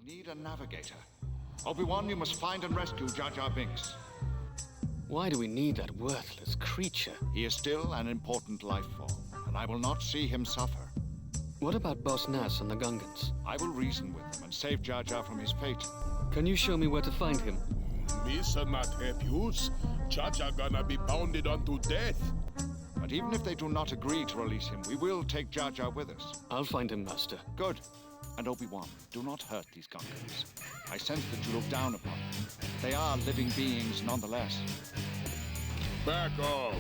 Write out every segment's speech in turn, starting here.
Need a navigator. Obi-Wan, you must find and rescue Jar Jar Binks. Why do we need that worthless creature? He is still an important life form, and I will not see him suffer. What about Boss Nass and the Gungans? I will reason with them and save Jar Jar from his fate. Can you show me where to find him? Me shall not help you. Jar Jar gonna be pounded unto death. But even if they do not agree to release him, we will take Jar Jar with us. I'll find him, Master. Good. And Obi-Wan, do not hurt these Gungans. I sense that you look down upon them. They are living beings nonetheless. Back off.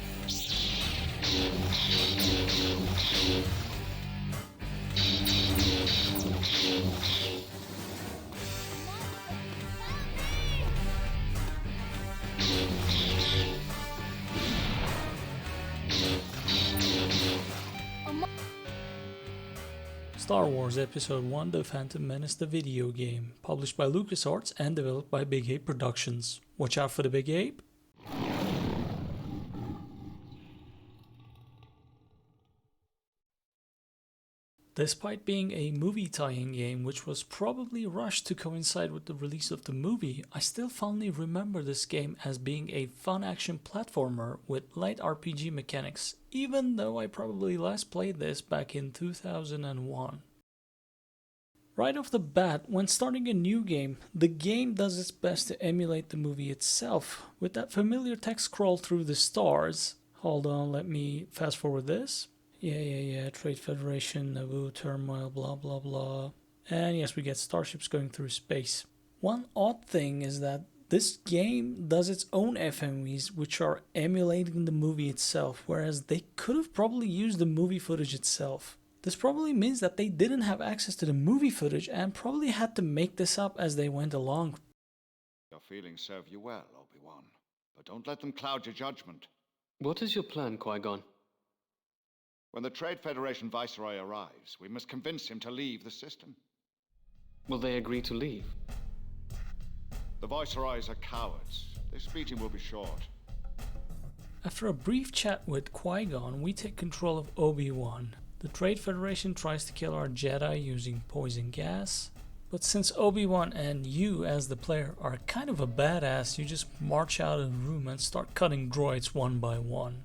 Star Wars Episode 1 The Phantom Menace the video game, published by LucasArts and developed by Big Ape Productions. Watch out for the Big Ape. Despite being a movie tie-in game which was probably rushed to coincide with the release of the movie, I still fondly remember this game as being a fun action platformer with light RPG mechanics, even though I probably last played this back in 2001. Right off the bat, when starting a new game, the game does its best to emulate the movie itself, with that familiar text scroll through the stars. Hold on, let me fast forward this. Yeah, Trade Federation, Naboo, turmoil, blah blah blah. And yes, we get starships going through space. One odd thing is that this game does its own FMVs which are emulating the movie itself, whereas they could have probably used the movie footage itself. This probably means that they didn't have access to the movie footage and probably had to make this up as they went along. Your feelings serve you well, Obi-Wan, but don't let them cloud your judgment. What is your plan, Qui-Gon? When the Trade Federation Viceroy arrives, we must convince him to leave the system. Will they agree to leave? The Viceroys are cowards. This meeting will be short. After a brief chat with Qui-Gon, we take control of Obi-Wan. The Trade Federation tries to kill our Jedi using poison gas. But since Obi-Wan and you as the player are kind of a badass, you just march out of the room and start cutting droids one by one.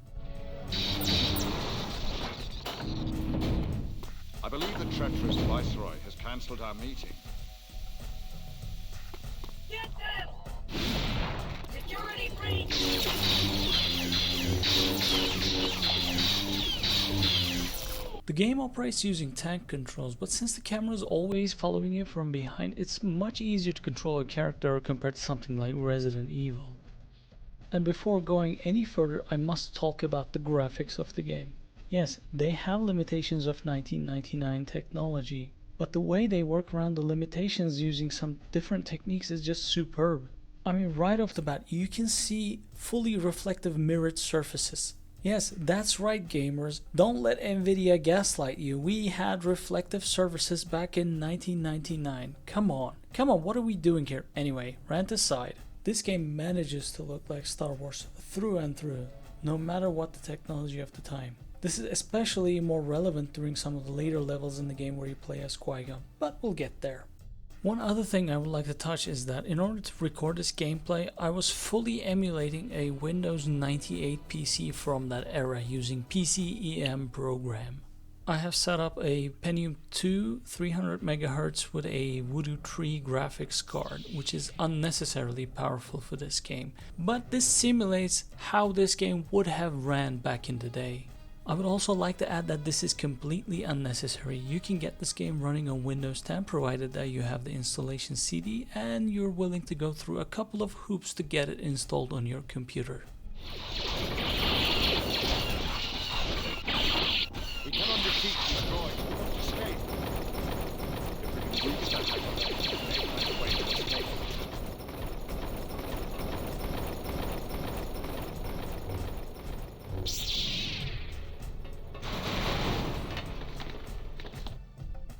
I believe the treacherous Viceroy has cancelled our meeting. Get them! Security breach! The game operates using tank controls, but since the camera is always following you from behind, it's much easier to control a character compared to something like Resident Evil. And before going any further, I must talk about the graphics of the game. Yes, they have limitations of 1999 technology, but the way they work around the limitations using some different techniques is just superb. I mean, right off the bat, you can see fully reflective mirrored surfaces. Yes, that's right, gamers. Don't let Nvidia gaslight you. We had reflective surfaces back in 1999. Come on, what are we doing here? Anyway, rant aside, this game manages to look like Star Wars through and through, no matter what the technology of the time. This is especially more relevant during some of the later levels in the game where you play as Qui-Gon, but we'll get there. One other thing I would like to touch is that in order to record this gameplay, I was fully emulating a Windows 98 PC from that era using PCem program. I have set up a Pentium 2 300MHz with a Voodoo 3 graphics card, which is unnecessarily powerful for this game, but this simulates how this game would have ran back in the day. I would also like to add that this is completely unnecessary. You can get this game running on Windows 10 provided that you have the installation CD and you're willing to go through a couple of hoops to get it installed on your computer. We cannot defeat these droids. We must escape. If we can reach that hyperspace, we may find a way to escape.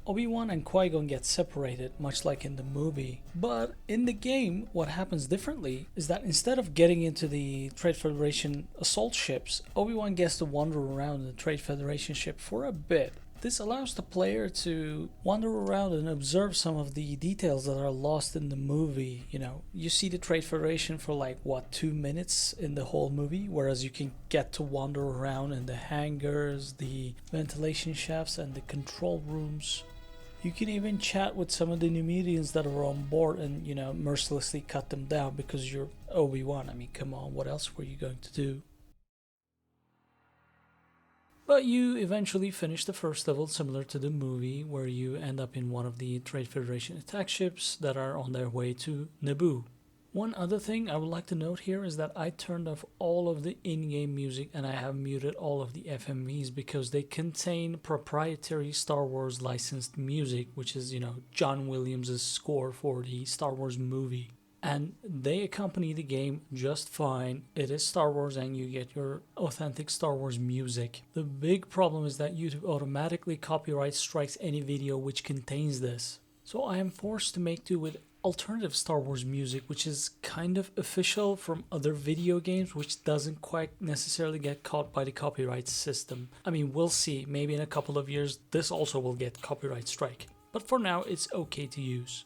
Obi-Wan and Qui-Gon get separated, much like in the movie. But in the game, what happens differently is that instead of getting into the Trade Federation assault ships, Obi-Wan gets to wander around the Trade Federation ship for a bit. This allows the player to wander around and observe some of the details that are lost in the movie. You know, you see the Trade Federation for like, what, 2 minutes in the whole movie, whereas you can get to wander around in the hangars, the ventilation shafts, and the control rooms. You can even chat with some of the Numidians that are on board and, you know, mercilessly cut them down because you're Obi-Wan. I mean, come on, what else were you going to do? But you eventually finish the first level similar to the movie, where you end up in one of the Trade Federation attack ships that are on their way to Naboo. One other thing I would like to note here is that I turned off all of the in-game music and I have muted all of the FMVs because they contain proprietary Star Wars licensed music, which is, you know, John Williams' score for the Star Wars movie. And they accompany the game just fine. It is Star Wars and you get your authentic Star Wars music. The big problem is that YouTube automatically copyright strikes any video which contains this. So I am forced to make do with alternative Star Wars music, which is kind of official from other video games, which doesn't quite necessarily get caught by the copyright system. I mean, we'll see. Maybe in a couple of years this also will get copyright strike. But for now it's okay to use.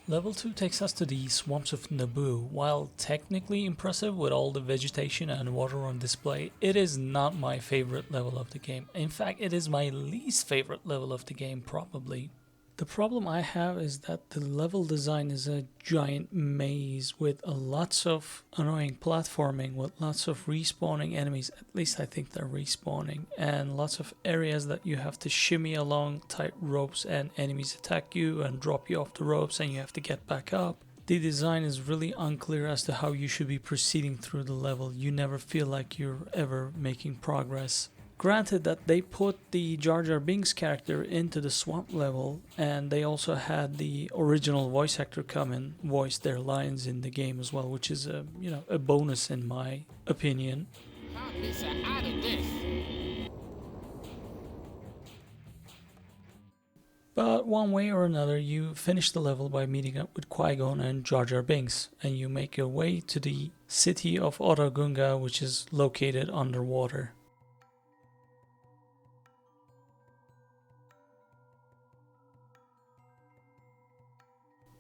Level 2 takes us to the Swamps of Naboo. While technically impressive with all the vegetation and water on display, it is not my favorite level of the game. In fact, it is my least favorite level of the game, probably. The problem I have is that the level design is a giant maze with lots of annoying platforming, with lots of respawning enemies, at least I think they're respawning, and lots of areas that you have to shimmy along tight ropes and enemies attack you and drop you off the ropes and you have to get back up. The design is really unclear as to how you should be proceeding through the level. You never feel like you're ever making progress. Granted that they put the Jar Jar Binks character into the swamp level, and they also had the original voice actor come and voice their lines in the game as well, which is a bonus in my opinion. But one way or another, you finish the level by meeting up with Qui-Gon and Jar Jar Binks, and you make your way to the city of Otoh Gunga, which is located underwater.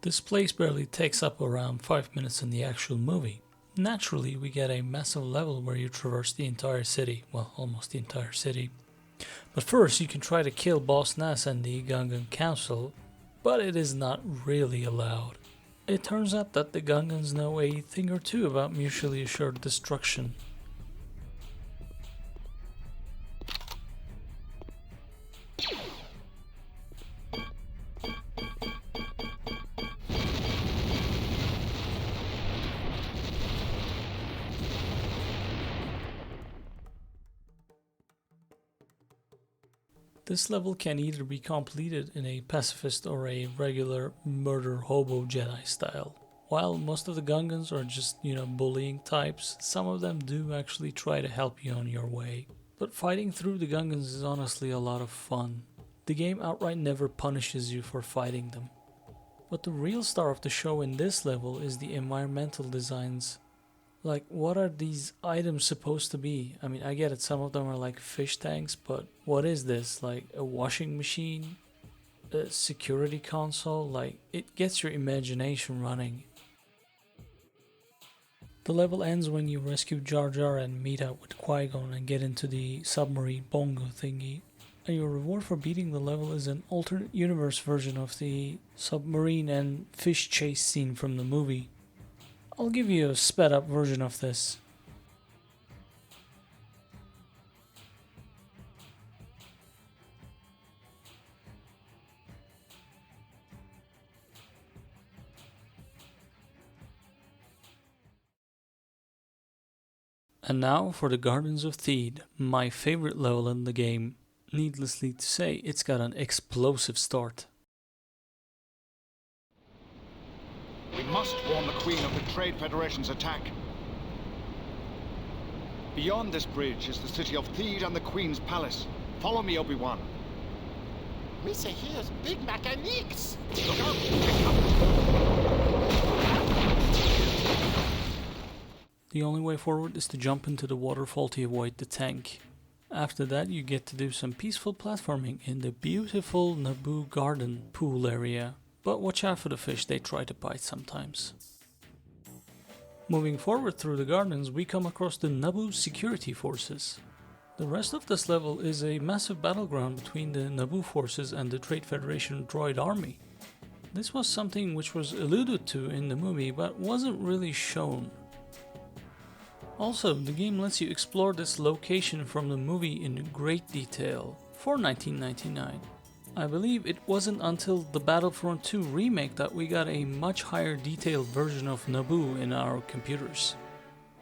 This place barely takes up around 5 minutes in the actual movie. Naturally, we get a massive level where you traverse the entire city, well, almost the entire city. But first you can try to kill Boss Nass and the Gungan Council, but it is not really allowed. It turns out that the Gungans know a thing or two about mutually assured destruction. This level can either be completed in a pacifist or a regular murder hobo Jedi style. While most of the Gungans are just, bullying types, some of them do actually try to help you on your way. But fighting through the Gungans is honestly a lot of fun. The game outright never punishes you for fighting them. But the real star of the show in this level is the environmental designs. Like, what are these items supposed to be? I mean, I get it, some of them are like fish tanks, but what is this? Like a washing machine? A security console? Like, it gets your imagination running. The level ends when you rescue Jar Jar and meet up with Qui-Gon and get into the submarine bongo thingy. And your reward for beating the level is an alternate universe version of the submarine and fish chase scene from the movie. I'll give you a sped up version of this. And now for the Gardens of Theed, my favorite level in the game. Needlessly to say, it's got an explosive start. We must warn the Queen of the Trade Federation's attack. Beyond this bridge is the city of Theed and the Queen's palace. Follow me, Obi-Wan. We say here's big mechanics. Look out! The only way forward is to jump into the waterfall to avoid the tank. After that you get to do some peaceful platforming in the beautiful Naboo garden pool area. But watch out for the fish, they try to bite sometimes. Moving forward through the gardens we come across the Naboo security forces. The rest of this level is a massive battleground between the Naboo forces and the Trade Federation droid army. This was something which was alluded to in the movie but wasn't really shown. Also, the game lets you explore this location from the movie in great detail for 1999. I believe it wasn't until the Battlefront 2 remake that we got a much higher detailed version of Naboo in our computers.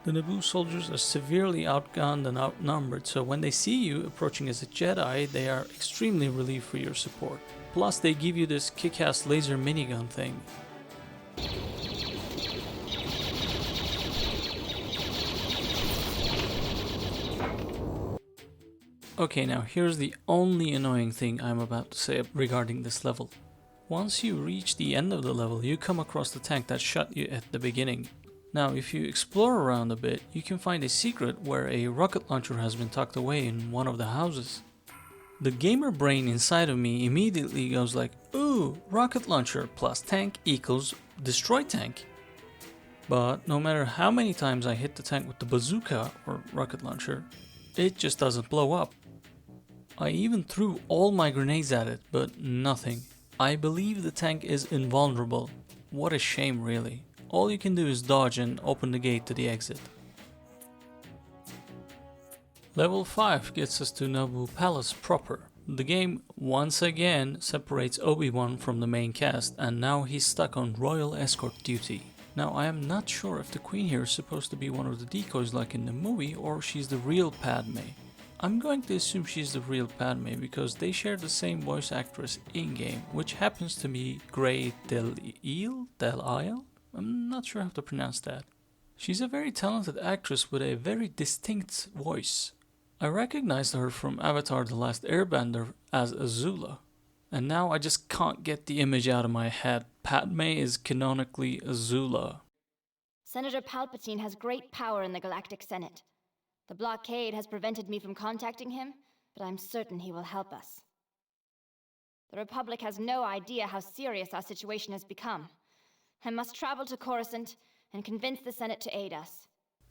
The Naboo soldiers are severely outgunned and outnumbered, so when they see you approaching as a Jedi, they are extremely relieved for your support. Plus they give you this kick-ass laser minigun thing. Okay, now here's the only annoying thing I'm about to say regarding this level. Once you reach the end of the level, you come across the tank that shot you at the beginning. Now, if you explore around a bit, you can find a secret where a rocket launcher has been tucked away in one of the houses. The gamer brain inside of me immediately goes like, ooh, rocket launcher plus tank equals destroy tank. But no matter how many times I hit the tank with the bazooka or rocket launcher, it just doesn't blow up. I even threw all my grenades at it, but nothing. I believe the tank is invulnerable. What a shame, really. All you can do is dodge and open the gate to the exit. Level 5 gets us to Naboo Palace proper. The game once again separates Obi-Wan from the main cast, and now he's stuck on royal escort duty. Now I am not sure if the Queen here is supposed to be one of the decoys like in the movie, or she's the real Padme. I'm going to assume she's the real Padme because they share the same voice actress in-game, which happens to be Grey Del Isle? I'm not sure how to pronounce that. She's a very talented actress with a very distinct voice. I recognized her from Avatar: The Last Airbender as Azula. And now I just can't get the image out of my head. Padme is canonically Azula. Senator Palpatine has great power in the Galactic Senate. The blockade has prevented me from contacting him, but I'm certain he will help us. The Republic has no idea how serious our situation has become. I must travel to Coruscant and convince the Senate to aid us.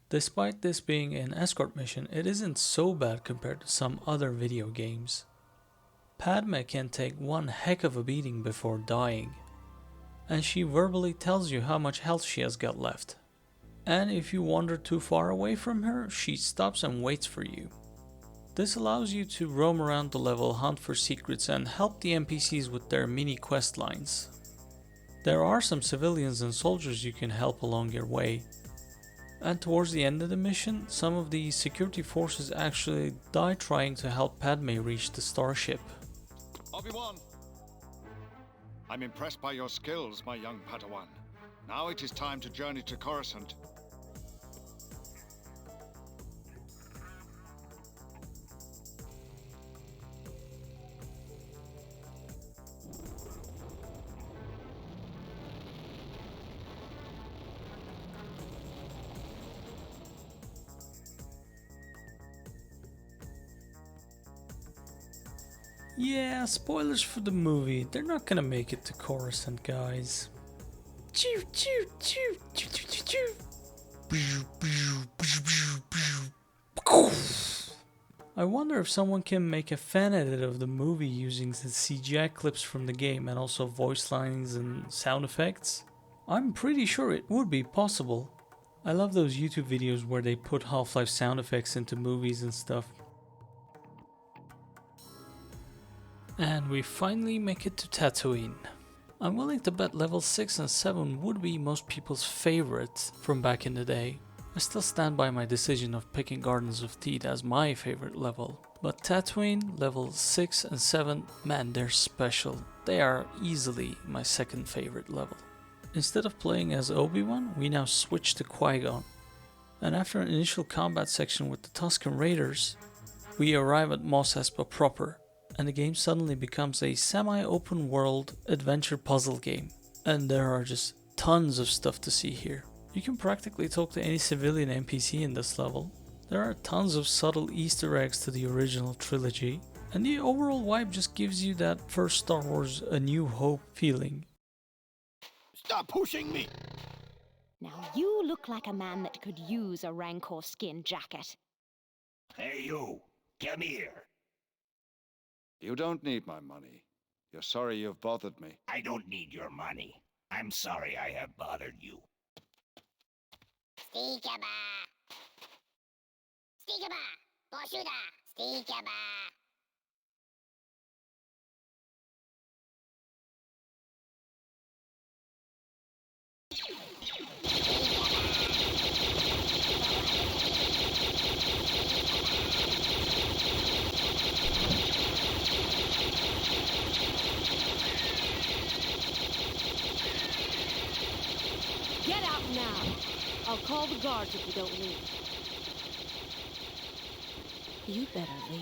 Despite this being an escort mission, it isn't so bad compared to some other video games. Padme can take one heck of a beating before dying, and she verbally tells you how much health she has got left. And if you wander too far away from her, she stops and waits for you. This allows you to roam around the level, hunt for secrets, and help the NPCs with their mini quest lines. There are some civilians and soldiers you can help along your way. And towards the end of the mission, some of the security forces actually die trying to help Padme reach the starship. Obi-Wan! I'm impressed by your skills, my young Padawan. Now it is time to journey to Coruscant. Yeah, spoilers for the movie. They're not gonna make it to Coruscant, guys. Choo choo choo choo choo choo. I wonder if someone can make a fan edit of the movie using the CGI clips from the game and also voice lines and sound effects. I'm pretty sure it would be possible. I love those YouTube videos where they put Half-Life sound effects into movies and stuff. And we finally make it to Tatooine. I'm willing to bet level 6 and 7 would be most people's favorite from back in the day. I still stand by my decision of picking Gardens of Theed as my favorite level. But Tatooine, level 6 and 7, man, they're special. They are easily my second favorite level. Instead of playing as Obi-Wan, we now switch to Qui-Gon. And after an initial combat section with the Tusken Raiders, we arrive at Mos Espa proper, and the game suddenly becomes a semi-open world adventure puzzle game. And there are just tons of stuff to see here. You can practically talk to any civilian NPC in this level. There are tons of subtle Easter eggs to the original trilogy, and the overall vibe just gives you that first Star Wars A New Hope feeling. Stop pushing me! Now you look like a man that could use a Rancor skin jacket. Hey, you. Come here. You don't need my money. You're sorry you've bothered me. I don't need your money. I'm sorry I have bothered you. Stikaba! Stikaba! Boshuda! Stikaba! Get out now! I'll call the guards if you don't leave. You better leave.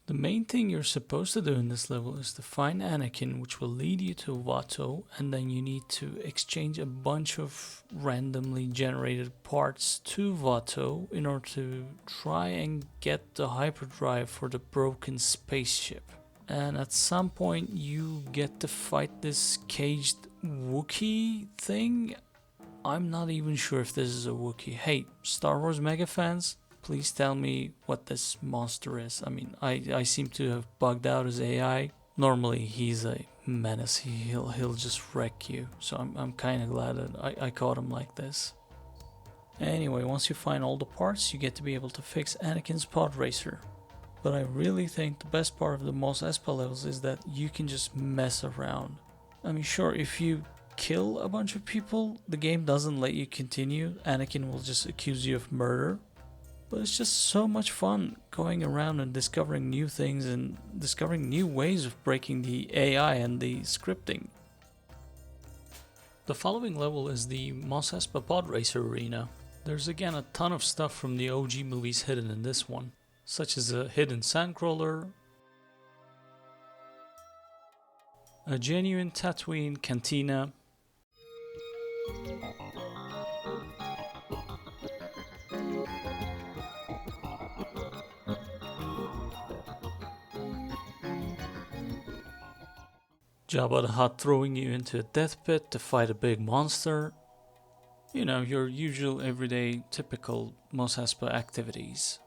The main thing you're supposed to do in this level is to find Anakin, which will lead you to Watto, and then you need to exchange a bunch of randomly generated parts to Watto in order to try and get the hyperdrive for the broken spaceship. And at some point you get to fight this caged Wookiee thing. I'm not even sure if this is a Wookiee. Hey, Star Wars mega fans, please tell me what this monster is. I mean, I seem to have bugged out his AI. Normally he's a menace. He'll just wreck you. So I'm kind of glad that I caught him like this. Anyway, once you find all the parts, you get to be able to fix Anakin's pod racer. But I really think the best part of the Mos Espa levels is that you can just mess around. I mean, sure, if you kill a bunch of people, the game doesn't let you continue. Anakin will just accuse you of murder. But it's just so much fun going around and discovering new things and discovering new ways of breaking the AI and the scripting. The following level is the Mos Espa Pod Racer Arena. There's again a ton of stuff from the OG movies hidden in this one, such as a hidden sandcrawler, a genuine Tatooine cantina, Jabba the Hutt throwing you into a death pit to fight a big monster. You know, your usual everyday typical Mos Espa activities.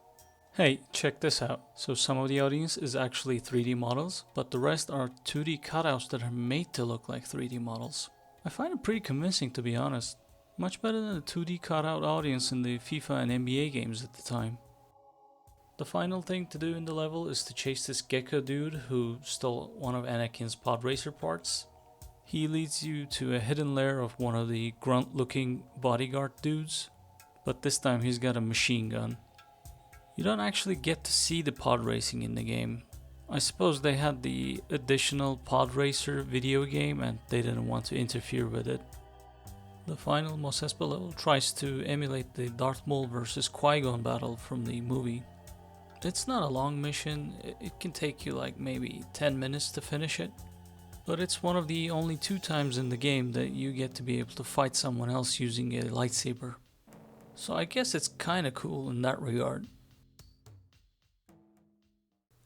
Hey, check this out. So some of the audience is actually 3D models, but the rest are 2D cutouts that are made to look like 3D models. I find it pretty convincing, to be honest. Much better than the 2D cutout audience in the FIFA and NBA games at the time. The final thing to do in the level is to chase this gecko dude who stole one of Anakin's pod racer parts. He leads you to a hidden lair of one of the grunt looking bodyguard dudes, but this time he's got a machine gun. You don't actually get to see the pod racing in the game. I suppose they had the additional pod racer video game and they didn't want to interfere with it. The final Mos Espa level tries to emulate the Darth Maul vs Qui-Gon battle from the movie. It's not a long mission, it can take you like maybe 10 minutes to finish it. But it's one of the only 2 times in the game that you get to be able to fight someone else using a lightsaber. So I guess it's kinda cool in that regard.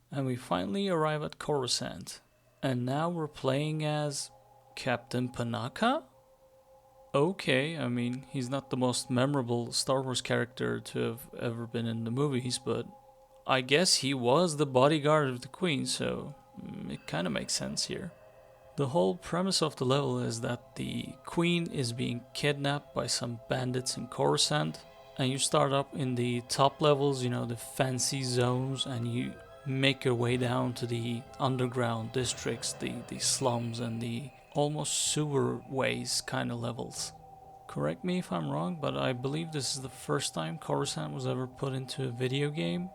And we finally arrive at Coruscant. And now we're playing as Captain Panaka? Okay, I mean, he's not the most memorable Star Wars character to have ever been in the movies, but I guess he was the bodyguard of the Queen, so it kind of makes sense here. The whole premise of the level is that the Queen is being kidnapped by some bandits in Coruscant, and you start up in the top levels, you know, the fancy zones, and you make your way down to the underground districts, the slums and the almost sewer ways kind of levels. Correct me if I'm wrong, but I believe this is the first time Coruscant was ever put into a video game.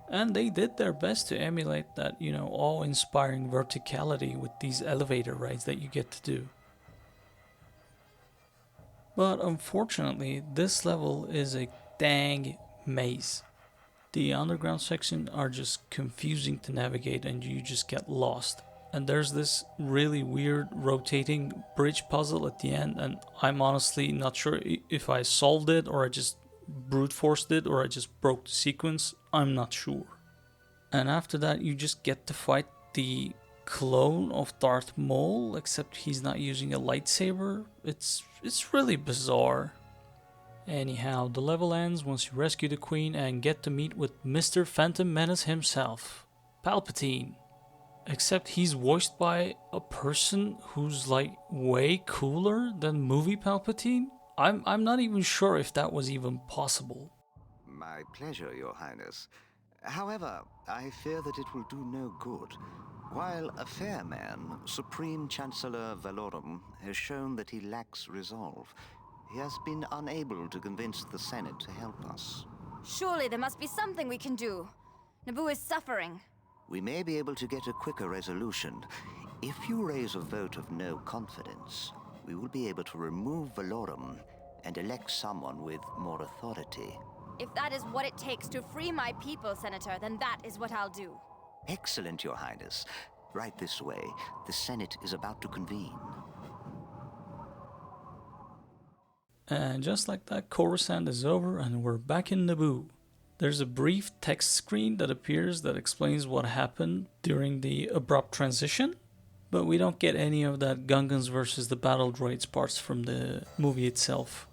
And they did their best to emulate that, you know, awe-inspiring verticality with these elevator rides that you get to do. But unfortunately, this level is a dang maze. The underground sections are just confusing to navigate and you just get lost. And there's this really weird rotating bridge puzzle at the end, and I'm honestly not sure if I solved it or I just brute forced it or I just broke the sequence. I'm not sure. And after that you just get to fight the clone of Darth Maul, except he's not using a lightsaber. It's really bizarre. Anyhow, the level ends once you rescue the Queen and get to meet with Mr. Phantom Menace himself, Palpatine. Except he's voiced by a person who's like way cooler than movie Palpatine. I'm not even sure if that was even possible. My pleasure, Your Highness. However, I fear that it will do no good. While a fair man, Supreme Chancellor Valorum has shown that he lacks resolve. He has been unable to convince the Senate to help us. Surely there must be something we can do. Naboo is suffering. We may be able to get a quicker resolution. If you raise a vote of no confidence, we will be able to remove Valorum and elect someone with more authority. If that is what it takes to free my people, Senator, then that is what I'll do. Excellent, Your Highness. Right this way. The Senate is about to convene. And just like that, Coruscant is over and we're back in Naboo. There's a brief text screen that appears that explains what happened during the abrupt transition, but we don't get any of that Gungans versus the battle droids parts from the movie itself.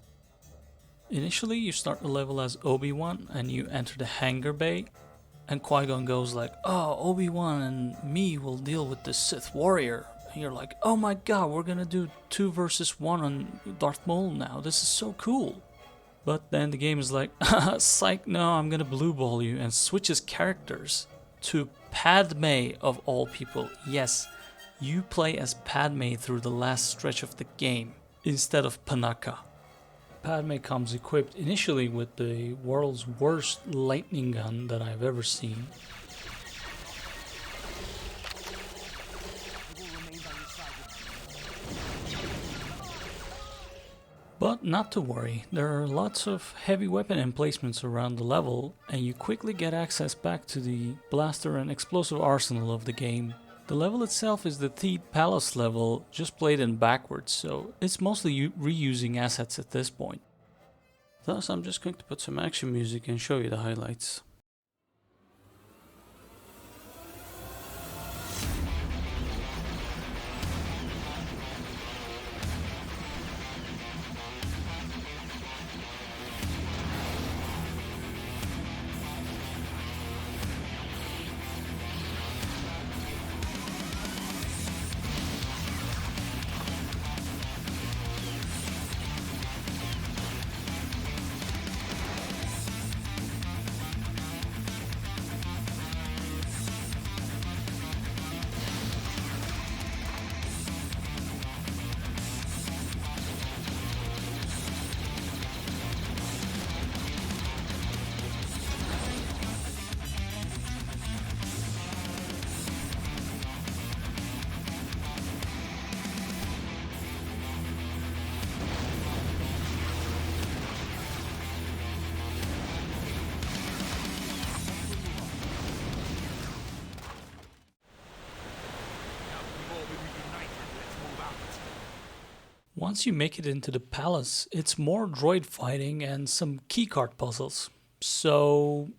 Initially, you start the level as Obi-Wan and you enter the hangar bay, and Qui-Gon goes like, "Oh, Obi-Wan and me will deal with the Sith warrior." And you're like, "Oh my god, we're gonna do 2 versus 1 on Darth Maul now, this is so cool." But then the game is like, psych, no, I'm gonna blue ball you, and switches characters to Padme of all people. Yes, you play as Padme through the last stretch of the game, instead of Panaka. Padme comes equipped initially with the world's worst lightning gun that I've ever seen. But not to worry, there are lots of heavy weapon emplacements around the level, and you quickly get access back to the blaster and explosive arsenal of the game. The level itself is the Theed Palace level, just played in backwards, so it's mostly reusing assets at this point. Thus, I'm just going to put some action music and show you the highlights. Once you make it into the palace, it's more droid fighting and some keycard puzzles. So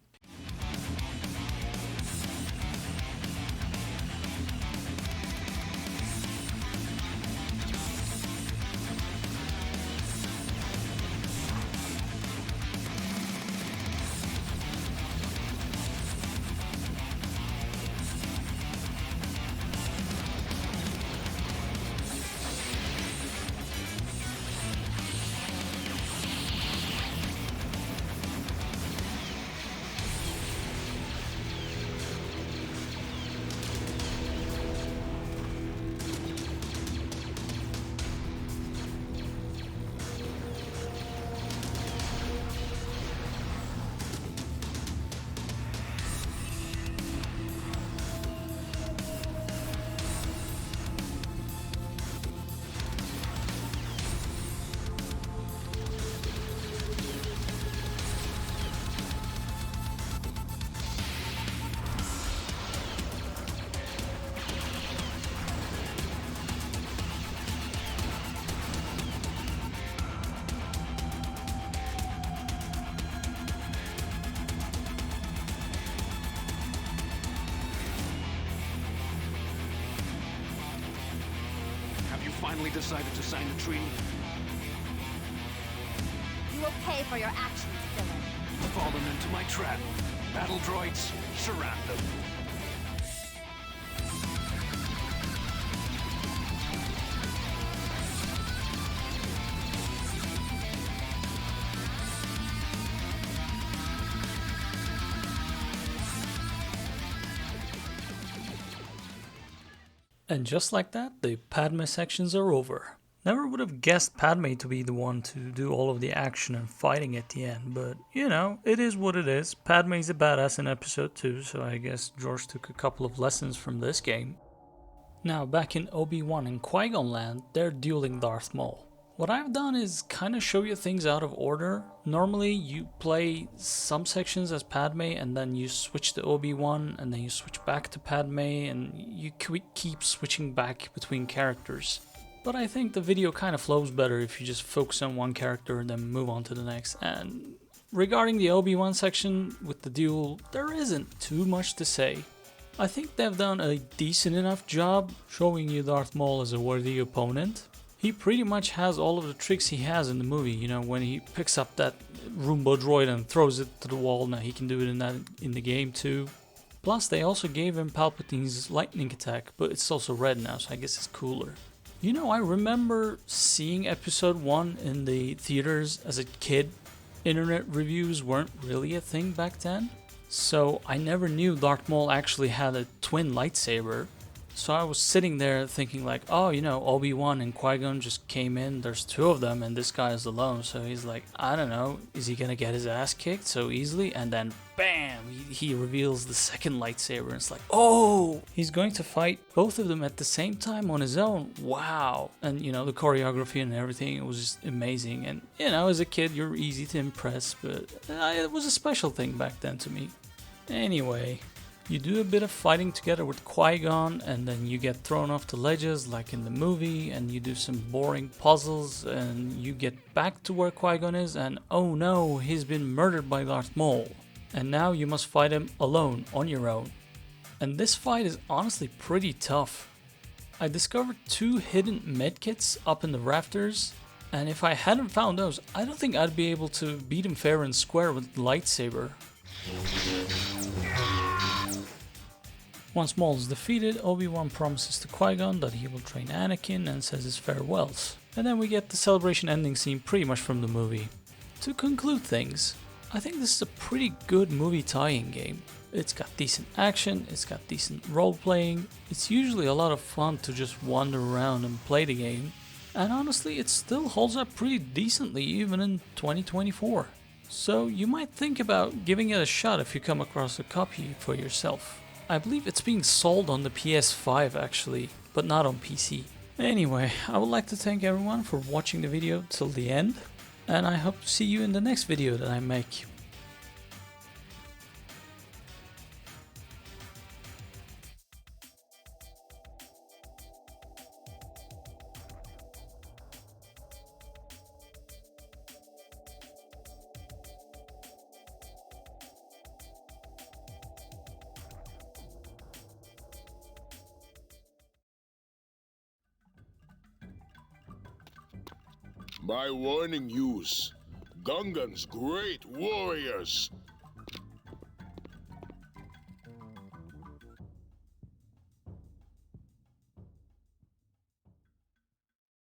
finally decided to sign the treaty? You will pay for your actions, villain. Fallen into my trap. Battle droids, surround them. And just like that, the Padme sections are over. Never would have guessed Padme to be the one to do all of the action and fighting at the end, but you know, it is what it is. Padme's a badass in episode 2, so I guess George took a couple of lessons from this game. Now, back in Obi-Wan and Qui-Gon land, they're dueling Darth Maul. What I've done is kind of show you things out of order. Normally, you play some sections as Padme and then you switch to Obi-Wan and then you switch back to Padme and you keep switching back between characters. But I think the video kind of flows better if you just focus on one character and then move on to the next. And regarding the Obi-Wan section with the duel, there isn't too much to say. I think they've done a decent enough job showing you Darth Maul as a worthy opponent. He pretty much has all of the tricks he has in the movie, you know, when he picks up that Roomba droid and throws it to the wall. Now he can do it in the game too. Plus they also gave him Palpatine's lightning attack, but it's also red now, so I guess it's cooler. You know, I remember seeing episode 1 in the theaters as a kid. Internet reviews weren't really a thing back then, so I never knew Darth Maul actually had a twin lightsaber. So I was sitting there thinking like, oh, you know, Obi-Wan and Qui-Gon just came in, there's 2 of them and this guy is alone. So he's like, I don't know, is he gonna get his ass kicked so easily? And then bam, he reveals the second lightsaber and it's like, oh, he's going to fight both of them at the same time on his own. Wow. And you know, the choreography and everything, it was just amazing. And you know, as a kid, you're easy to impress, but it was a special thing back then to me. Anyway, you do a bit of fighting together with Qui-Gon and then you get thrown off the ledges like in the movie and you do some boring puzzles and you get back to where Qui-Gon is and oh no, he's been murdered by Darth Maul. And now you must fight him alone, on your own. And this fight is honestly pretty tough. I discovered 2 hidden medkits up in the rafters, and if I hadn't found those, I don't think I'd be able to beat him fair and square with the lightsaber. Once Maul is defeated, Obi-Wan promises to Qui-Gon that he will train Anakin and says his farewells. And then we get the celebration ending scene pretty much from the movie. To conclude things, I think this is a pretty good movie tie-in game. It's got decent action, it's got decent role-playing, it's usually a lot of fun to just wander around and play the game, and honestly it still holds up pretty decently even in 2024. So you might think about giving it a shot if you come across a copy for yourself. I believe it's being sold on the PS5 actually, but not on PC. Anyway, I would like to thank everyone for watching the video till the end, and I hope to see you in the next video that I make. My warning yous, Gungans great warriors.